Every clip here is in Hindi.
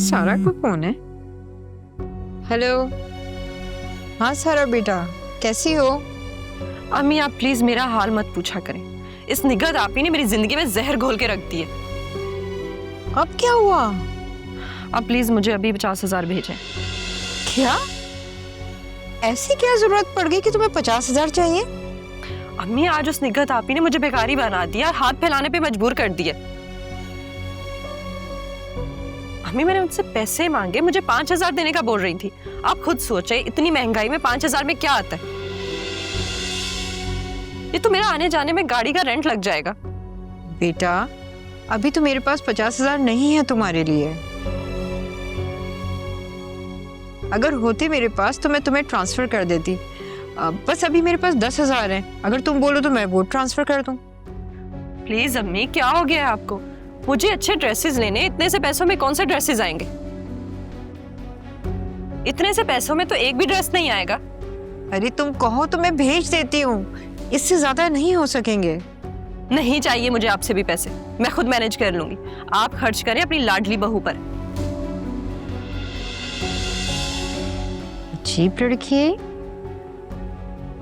सारा का फोन है। हेलो। हाँ सारा बेटा, कैसी हो? अम्मी आप प्लीज मेरा हाल मत पूछा करें। इस निगहत आपी ने मेरी जिंदगी में जहर घोल के रख दिए। अब क्या हुआ? आप प्लीज मुझे अभी 50,000 भेजें। क्या? ऐसी क्या जरूरत पड़ गई कि तुम्हें 50,000 चाहिए? अम्मी आज उस निगहत आपी ने मुझे बेकारी बना दिया, हाथ फैलाने पे मजबूर कर दिया। अम्मी मैंने उनसे पैसे मांगे, मुझे 5,000 देने का बोल रही थी। आप खुद सोचे इतनी महंगाई में 5,000 में क्या आता है? ये तो मेरा आने जाने में गाड़ी का रेंट लग जाएगा। बेटा अभी तो मेरे पास 50,000 नहीं है तुम्हारे लिए। अगर होते मेरे पास तो मैं तुम्हें ट्रांसफर कर देती। बस अभी मेरे पास 10,000 है। अगर तुम बोलो तो मैं वो ट्रांसफर कर दूं। प्लीज अम्मी क्या हो गया है आपको? मुझे अच्छे ड्रेसेस लेने, इतने से पैसों में कौन से ड्रेसेस आएंगे? इतने से पैसों में तो एक भी ड्रेस नहीं आएगा। अरे तुम कहो तो मैं भेज देती हूँ, इससे ज्यादा नहीं हो सकेंगे। नहीं चाहिए मुझे आपसे भी पैसे, मैं खुद मैनेज कर लूंगी। आप खर्च करें अपनी लाडली बहू पर। अजीब लड़की है।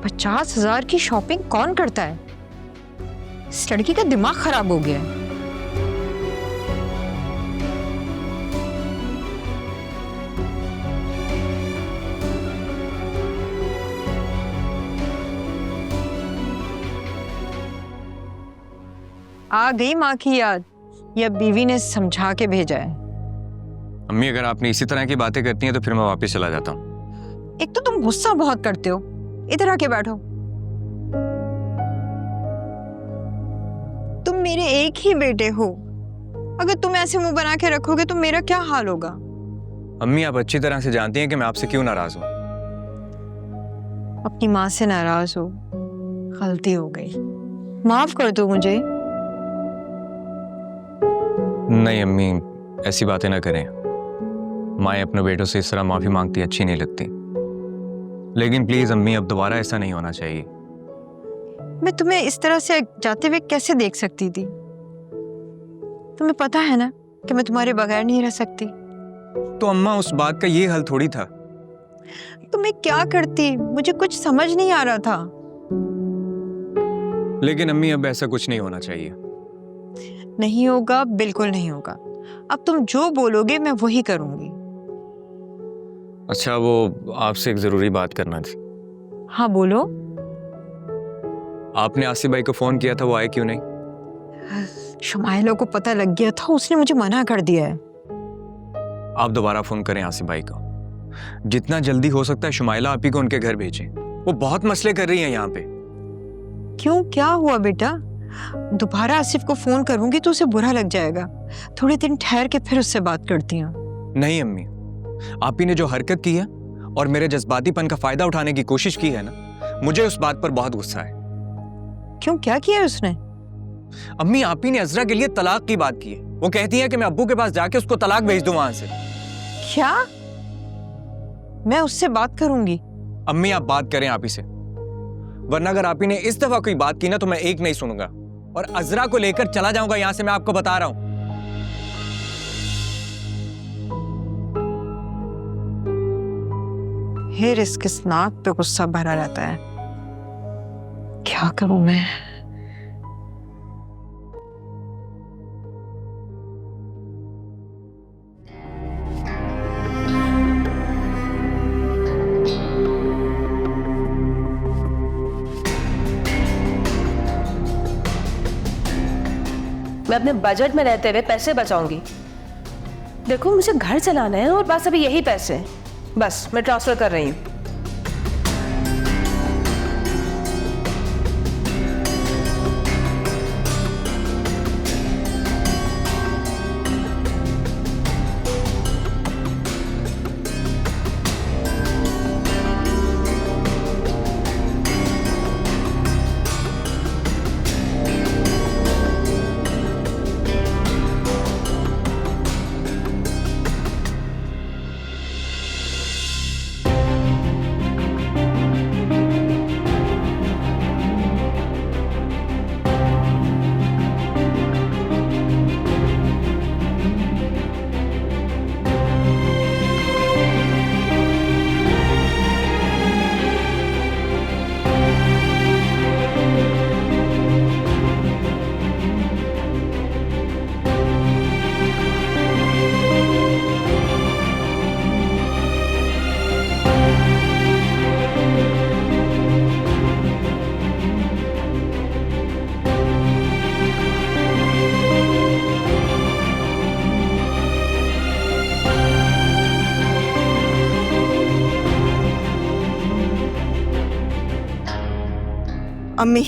50,000 की शॉपिंग कौन करता है? इस लड़की का दिमाग खराब हो गया है। आ गई माँ की याद, या बीवी ने समझा के भेजा है? अम्मी अगर आपने इसी तरह की बातें करती हैं तो फिर मैं वापस चला जाता हूँ। एक तो तुम गुस्सा बहुत करते हो। इधर आके बैठो। तुम मेरे एक ही बेटे हो, अगर तुम ऐसे मुंह बना के रखोगे तो मेरा क्या हाल होगा? अम्मी आप अच्छी तरह से जानती हैं कि मैं आपसे क्यों नाराज हूँ। अपनी माँ से नाराज हो? गलती हो गई, माफ कर दो मुझे। नहीं अम्मी ऐसी बातें ना करें। माँ अपने बेटों से इस तरह माफी मांगती अच्छी नहीं लगती। लेकिन प्लीज अम्मी अब दोबारा ऐसा नहीं होना चाहिए। मैं तुम्हें इस तरह से जाते हुए कैसे देख सकती थी? तुम्हें पता है ना कि मैं तुम्हारे बगैर नहीं रह सकती। तो अम्मा उस बात का ये हल थोड़ी था। तो मैं क्या करती, मुझे कुछ समझ नहीं आ रहा था। लेकिन अम्मी अब ऐसा कुछ नहीं होना चाहिए। नहीं होगा, बिल्कुल नहीं होगा। अब तुम जो बोलोगे मैं वही करूंगी। अच्छा वो आपसे एक जरूरी बात करना थी। हाँ बोलो। आपने आसिफ भाई को फोन किया था, वो आए क्यों नहीं? शुमाइला को पता लग गया था, उसने मुझे मना कर दिया है। आप दोबारा फोन करें आसिफ भाई को। जितना जल्दी हो सकता है शुमाइला आपी को उनके घर भेजें। वो बहुत मसले कर रही हैं यहाँ पे। क्यों, क्या हुआ बेटा? दोबारा आसिफ को फोन करूंगी तो उसे बुरा लग जाएगा। थोड़े दिन ठहर के फिर उससे बात करती हूँ। नहीं अम्मी, आपी ने जो हरकत की है और मेरे जज्बातीपन का फायदा उठाने की कोशिश की है ना, मुझे उस बात पर बहुत गुस्सा है। क्यों, क्या किया है उसने? अम्मी आपी ने अजरा के लिए तलाक की बात की है। वो कहती है कि मैं अब्बू के पास जाके उसको तलाक भेज दूं वहां से। क्या? मैं उससे बात करूंगी। अम्मी आप बात करें आपी से, वरना अगर आपी ने इस दफा कोई बात की ना तो मैं एक नहीं सुनूंगा और अजरा को लेकर चला जाऊंगा यहां से। मैं आपको बता रहा हूं। हेर इसके नाक पे गुस्सा भरा रहता है। क्या करूं मैं? मैं अपने बजट में रहते हुए पैसे बचाऊंगी। देखो मुझे घर चलाना है और बस अभी यही पैसे हैं। बस मैं ट्रांसफर कर रही हूँ। अम्मी,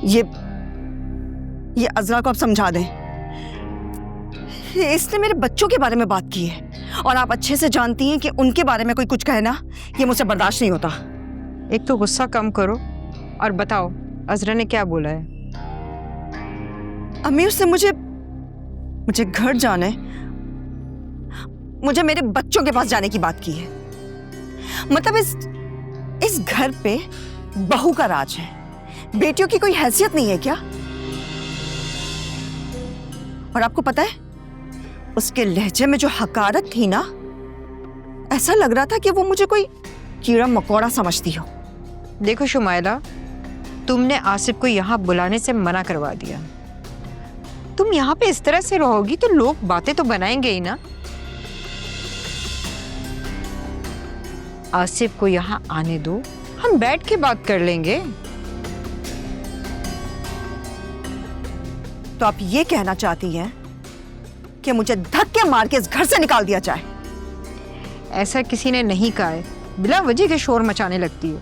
ये अज़रा को आप समझा दें। इसने मेरे बच्चों के बारे में बात की है और आप अच्छे से जानती हैं कि उनके बारे में कोई कुछ कहे ना, ये मुझसे बर्दाश्त नहीं होता। एक तो गुस्सा कम करो और बताओ अजरा ने क्या बोला है? अम्मी, उसने मुझे घर जाने, मुझे मेरे बच्चों के पास जाने की बात की है। मतलब इस घर पे बहू का राज है, बेटियों की कोई हैसियत नहीं है क्या? और आपको पता है उसके लहजे में जो हकारत थी ना, ऐसा लग रहा था कि वो मुझे कोई कीड़ा मकोड़ा समझती हो। देखो शुमाइला, तुमने आसिफ को यहाँ बुलाने से मना करवा दिया। तुम यहाँ पे इस तरह से रहोगी तो लोग बातें तो बनाएंगे ही ना। आसिफ को यहाँ आने दो, हम बैठ के बात कर लेंगे। तो आप ये कहना चाहती हैं कि मुझे धक्के मार के इस घर से निकाल दिया जाए? ऐसा किसी ने नहीं कहा है, बिला वजह के शोर मचाने लगती हो।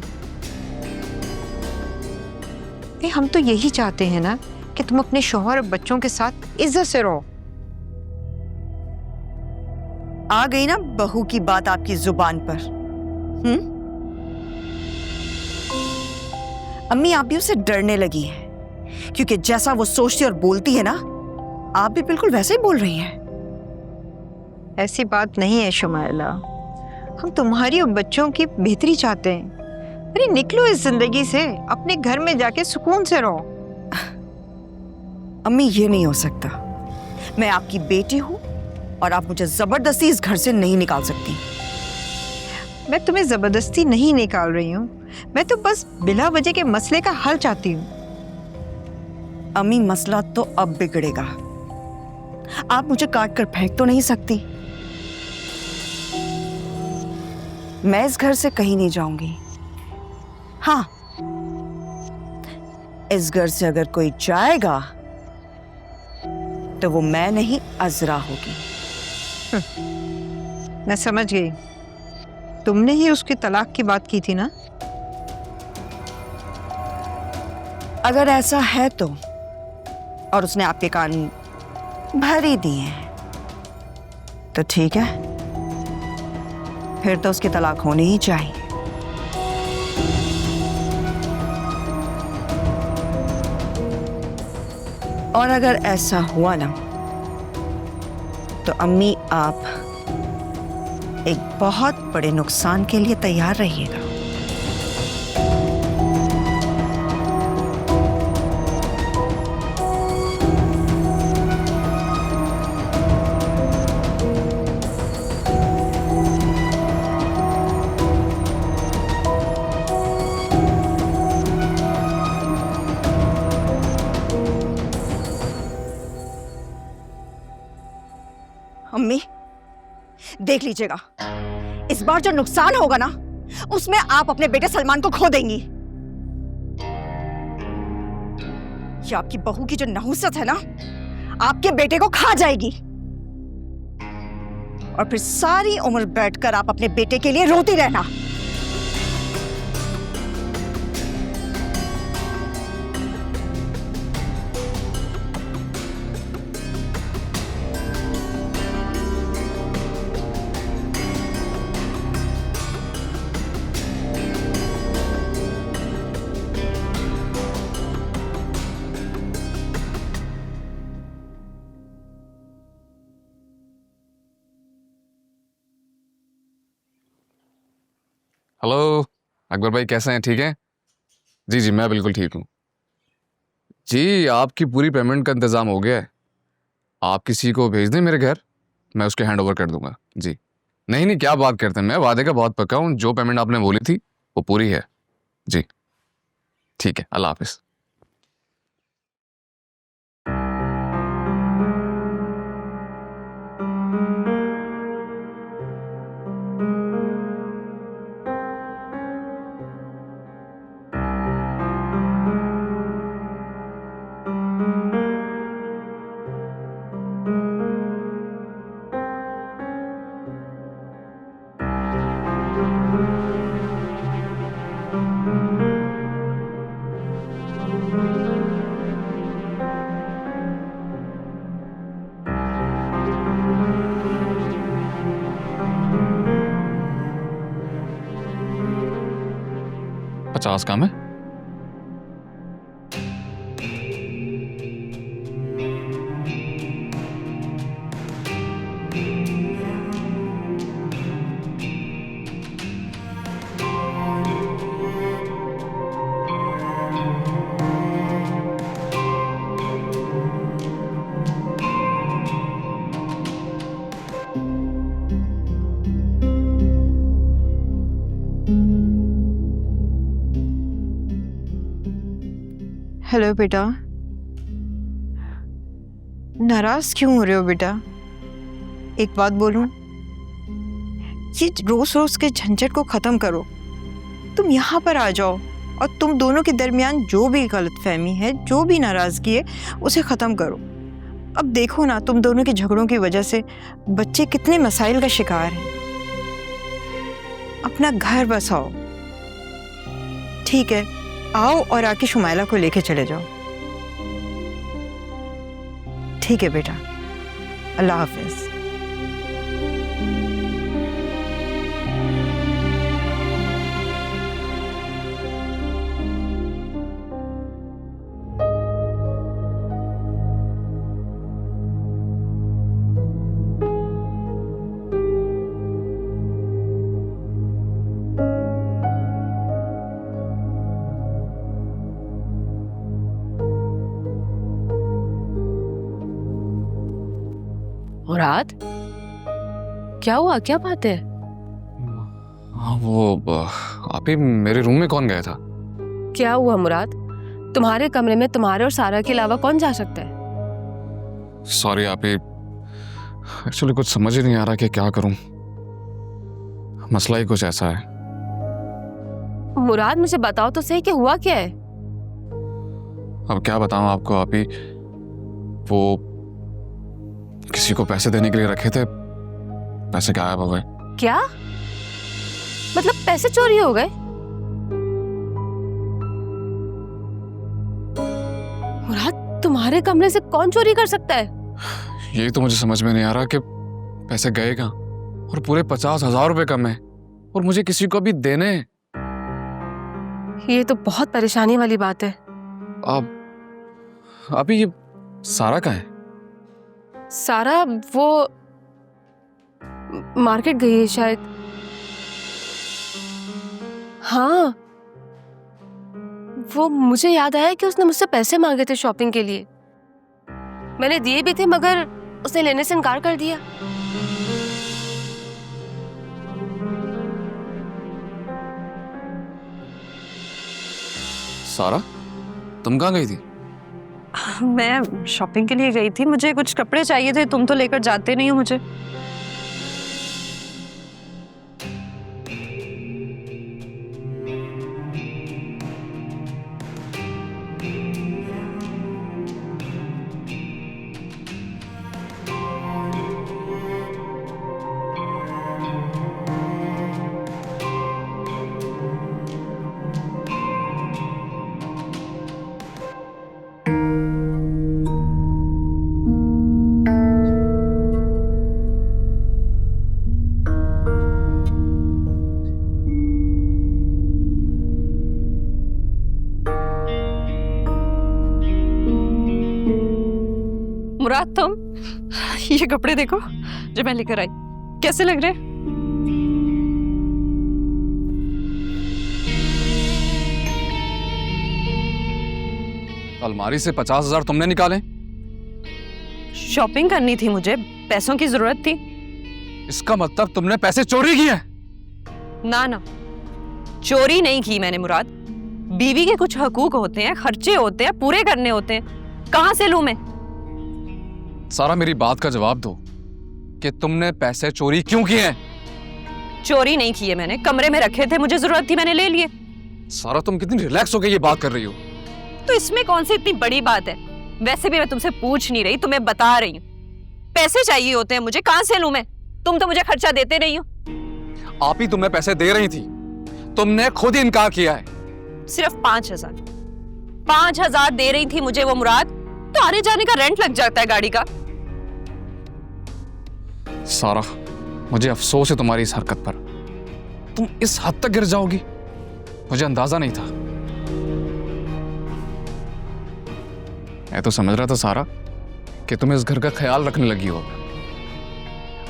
हम तो यही चाहते हैं ना कि तुम अपने शौहर और बच्चों के साथ इज्जत से रहो। आ गई ना बहू की बात आपकी जुबान पर? अम्मी, आप भी उसे डरने लगी हैं, क्योंकि जैसा वो सोचती और बोलती है ना, आप भी बिल्कुल वैसे ही बोल रही हैं। ऐसी बात नहीं है शुमाइला, हम तुम्हारी और बच्चों की बेहतरी चाहते हैं। अरे निकलो इस जिंदगी से, अपने घर में जाके सुकून से रहो। अम्मी, ये नहीं हो सकता। मैं आपकी बेटी हूं और आप मुझे जबरदस्ती इस घर से नहीं निकाल सकती। मैं तुम्हें जबरदस्ती नहीं निकाल रही हूँ, मैं तो बस बिला वजह के मसले का हल चाहती हूँ। अम्मी, मसला तो अब बिगड़ेगा। आप मुझे काट कर फेंक तो नहीं सकती। मैं इस घर से कहीं नहीं जाऊंगी। हाँ, इस घर से अगर कोई जाएगा तो वो मैं नहीं, अज़रा होगी। मैं समझ गई, तुमने ही उसकी तलाक की बात की थी ना? अगर ऐसा है तो, और उसने आपके कान भर ही दिए हैं, तो ठीक है, फिर तो उसकी तलाक होनी ही चाहिए। और अगर ऐसा हुआ ना, तो अम्मी, आप एक बहुत बड़े नुकसान के लिए तैयार रहिएगा। अम्मी, देख लीजिएगा, इस बार जो नुकसान होगा ना, उसमें आप अपने बेटे सलमान को खो देंगी। ये आपकी बहू की जो नहुसत है ना, आपके बेटे को खा जाएगी। और फिर सारी उम्र बैठकर आप अपने बेटे के लिए रोती रहना। हेलो अकबर भाई, कैसे हैं? ठीक हैं? जी जी, मैं बिल्कुल ठीक हूँ जी। आपकी पूरी पेमेंट का इंतज़ाम हो गया है। आप किसी को भेज दें मेरे घर, मैं उसके हैंड ओवर कर दूंगा जी। नहीं नहीं, क्या बात करते हैं, मैं वादे का बहुत पक्का हूँ। जो पेमेंट आपने बोली थी वो पूरी है जी। ठीक है, अल्लाह हाफिज़। 50 कम है? हेलो बेटा, नाराज क्यों हो रहे हो बेटा? एक बात बोलूं, ये रोज रोज के झंझट को खत्म करो। तुम यहाँ पर आ जाओ और तुम दोनों के दरमियान जो भी गलतफहमी है, जो भी नाराजगी है, उसे खत्म करो। अब देखो ना, तुम दोनों के झगड़ों की वजह से बच्चे कितने मसाइल का शिकार हैं। अपना घर बसाओ, ठीक है? आओ और आके शुमाइला को लेके चले जाओ। ठीक है बेटा, अल्लाह हाफिज। मुराद, क्या हुआ? क्या बात है? हाँ वो आप ही, मेरे रूम में कौन गया था? क्या हुआ मुराद? तुम्हारे कमरे में तुम्हारे और सारा के अलावा कौन जा सकता है? सॉरी आप ही, एक्चुअली कुछ समझ ही नहीं आ रहा कि क्या करूं। मसला ही कुछ ऐसा है। मुराद मुझे बताओ तो सही कि हुआ क्या है? अब क्या बताऊं आपको आप ही, वो किसी को पैसे देने के लिए रखे थे, पैसे गायब हो गए। क्या मतलब पैसे चोरी हो गए? मुराद, तुम्हारे कमरे से कौन चोरी कर सकता है? यही तो मुझे समझ में नहीं आ रहा कि पैसे गए कहाँ, और पूरे 50,000 रुपए कम है, और मुझे किसी को भी देने हैं। ये तो बहुत परेशानी वाली बात है। अब अभी ये सारा कहाँ है? सारा वो मार्केट गई है शायद। हाँ, वो मुझे याद आया कि उसने मुझसे पैसे मांगे थे शॉपिंग के लिए। मैंने दिए भी थे मगर उसने लेने से इनकार कर दिया। सारा, तुम कहाँ गई थी? मैं शॉपिंग के लिए गई थी, मुझे कुछ कपड़े चाहिए थे, तुम तो लेकर जाते नहीं हो मुझे। मुराद, तुम ये कपड़े देखो जो मैं लेकर आई, कैसे लग रहे? अलमारी से 50,000 तुमने निकाले? शॉपिंग करनी थी, मुझे पैसों की जरूरत थी। इसका मतलब तुमने पैसे चोरी किए? ना ना, चोरी नहीं की मैंने मुराद। बीवी के कुछ हकूक होते हैं, खर्चे होते हैं, पूरे करने होते हैं। कहां से लूं मैं? सारा, मेरी बात का जवाब दो कि तुमने पैसे चोरी क्यों किए हैं? चोरी नहीं किए मैंने, कमरे में रखे थे, मुझे जरूरत थी, मैंने ले लिए। सारा, तुम कितनी रिलैक्स होकर ये बात कर रही हो? तो इसमें कौन सी इतनी बड़ी बात है? वैसे भी मैं तुमसे पूछ नहीं रही, तुम्हें बता रही हूँ। पैसे चाहिए होते हैं मुझे, कहां से लूं मैं? तुम तो मुझे खर्चा देते नहीं हो। आप ही तुम्हें पैसे दे रही थी, तुमने खुद ही इनकार किया है। सिर्फ 5,000 5,000 दे रही थी मुझे वो मुराद, तो आने जाने का रेंट लग जाता है गाड़ी का। सारा, मुझे अफसोस है तुम्हारी इस हरकत पर। तुम इस हद तक गिर जाओगी? मुझे अंदाजा नहीं था। मैं तो समझ रहा था सारा कि तुम इस घर का ख्याल रखने लगी हो।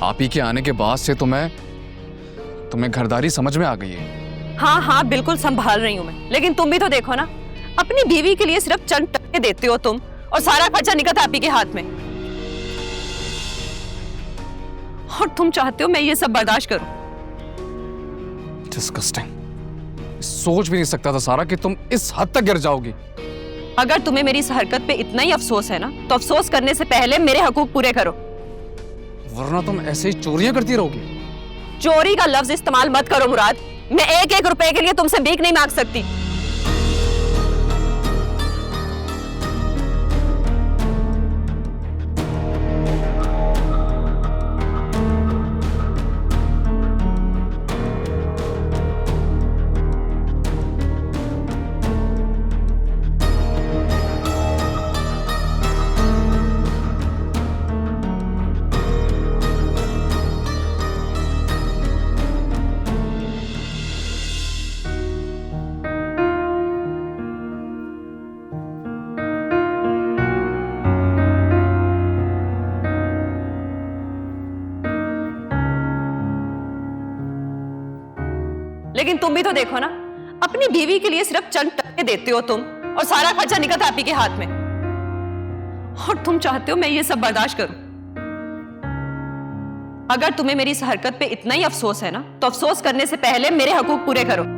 आप ही के आने के बाद से तुम्हें घरदारी समझ में आ गई है। हाँ हाँ बिल्कुल संभाल रही हूँ मैं, लेकिन तुम भी तो देखो ना, अपनी बीवी के लिए सिर्फ चंद टके देते हो तुम, और सारा खर्चा निकलता आप ही के हाथ में। और तुम चाहते हो मैं ये सब बर्दाश्त करूं? डिस्गस्टिंग। सोच भी नहीं सकता था सारा कि तुम इस हद तक गिर जाओगी। अगर तुम्हें मेरी इस हरकत पे इतना ही अफसोस है ना, तो अफसोस करने से पहले मेरे हकूक पूरे करो, वरना तुम ऐसे ही चोरियां करती रहोगी। चोरी का लफ्ज इस्तेमाल मत करो मुराद। मैं एक एक रुपए के लिए तुमसे भीख नहीं मांग सकती। लेकिन तुम भी तो देखो ना, अपनी बीवी के लिए सिर्फ चंद टके देते हो तुम, और सारा खर्चा निकलता आप ही के हाथ में। और तुम चाहते हो मैं ये सब बर्दाश्त करूं? अगर तुम्हें मेरी इस हरकत पे इतना ही अफसोस है ना, तो अफसोस करने से पहले मेरे हकूक पूरे करो।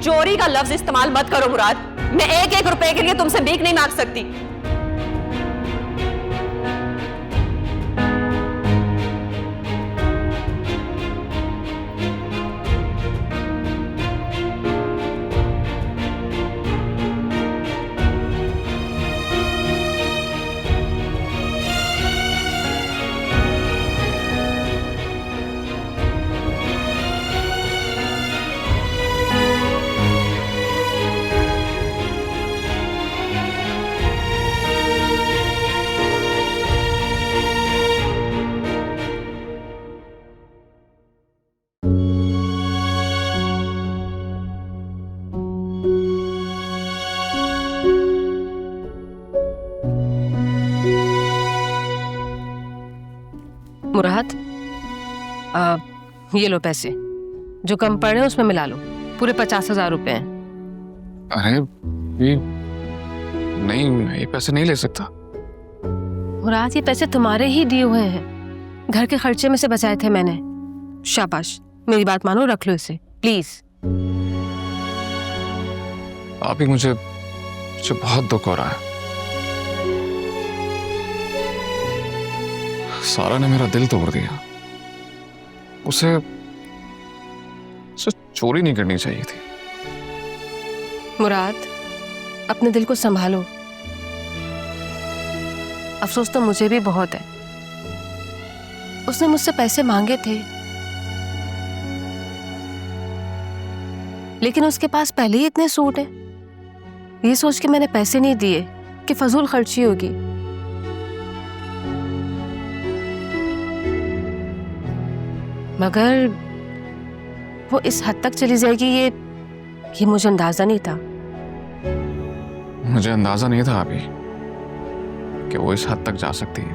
चोरी का लफ्ज इस्तेमाल मत करो मुराद। मैं एक एक रुपए के लिए तुमसे भीख नहीं मांग सकती। मुराद, ये लो पैसे, जो कम पड़े हैं उसमें मिला लो, पूरे 50,000 रुपए हैं। अरे ये नहीं, मैं ये पैसे नहीं ले सकता। मुराद, ये पैसे तुम्हारे ही दिए हुए हैं, घर के खर्चे में से बचाए थे मैंने। शाबाश, मेरी बात मानो, रख लो इसे प्लीज। आप ही मुझे बहुत दुख हो रहा है। सारा ने मेरा दिल तोड़ दिया। उसे चोरी नहीं करनी चाहिए थी। मुराद, अपने दिल को संभालो। अफसोस तो मुझे भी बहुत है। उसने मुझसे पैसे मांगे थे, लेकिन उसके पास पहले ही इतने सूट हैं। ये सोच के मैंने पैसे नहीं दिए कि फजूल खर्ची होगी। मगर वो इस हद तक चली जाएगी, ये मुझे अंदाजा नहीं था। मुझे अंदाजा नहीं था अभी कि वो इस हद तक जा सकती है।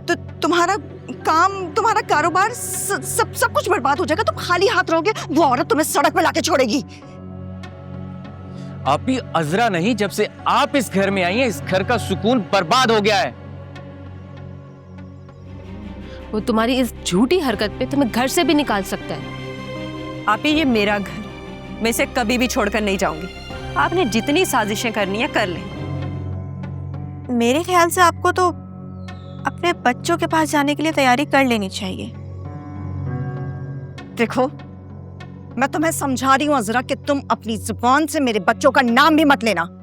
तो तुम्हारा काम, तुम्हारा कारोबार, सब कुछ बर्बाद हो जाएगा। तुम खाली हाथ रहोगे, वो औरत तुम्हें सड़क पे लाके छोड़ेगी। आप ही अजरा नहीं, जब से आप इस घर में आई हैं, इस घर का सुकून बर्बाद हो गया है। वो तुम्हारी इस झूठी हरकत पे तुम्हें घर से भी निकाल सकता है। आप ही, ये मेरा घर, मैं इसे कभी भी छोड़कर नहीं जाऊंगी। आपने जितनी साजिशें करनी है कर लें। मेरे ख्याल से आपको तो अपने बच्चों के पास जाने के लिए तैयारी कर लेनी चाहिए। देखो, मैं तुम्हें समझा रही हूँ अजरा कि तुम अपनी जुबान से मेरे बच्चों का नाम भी मत लेना।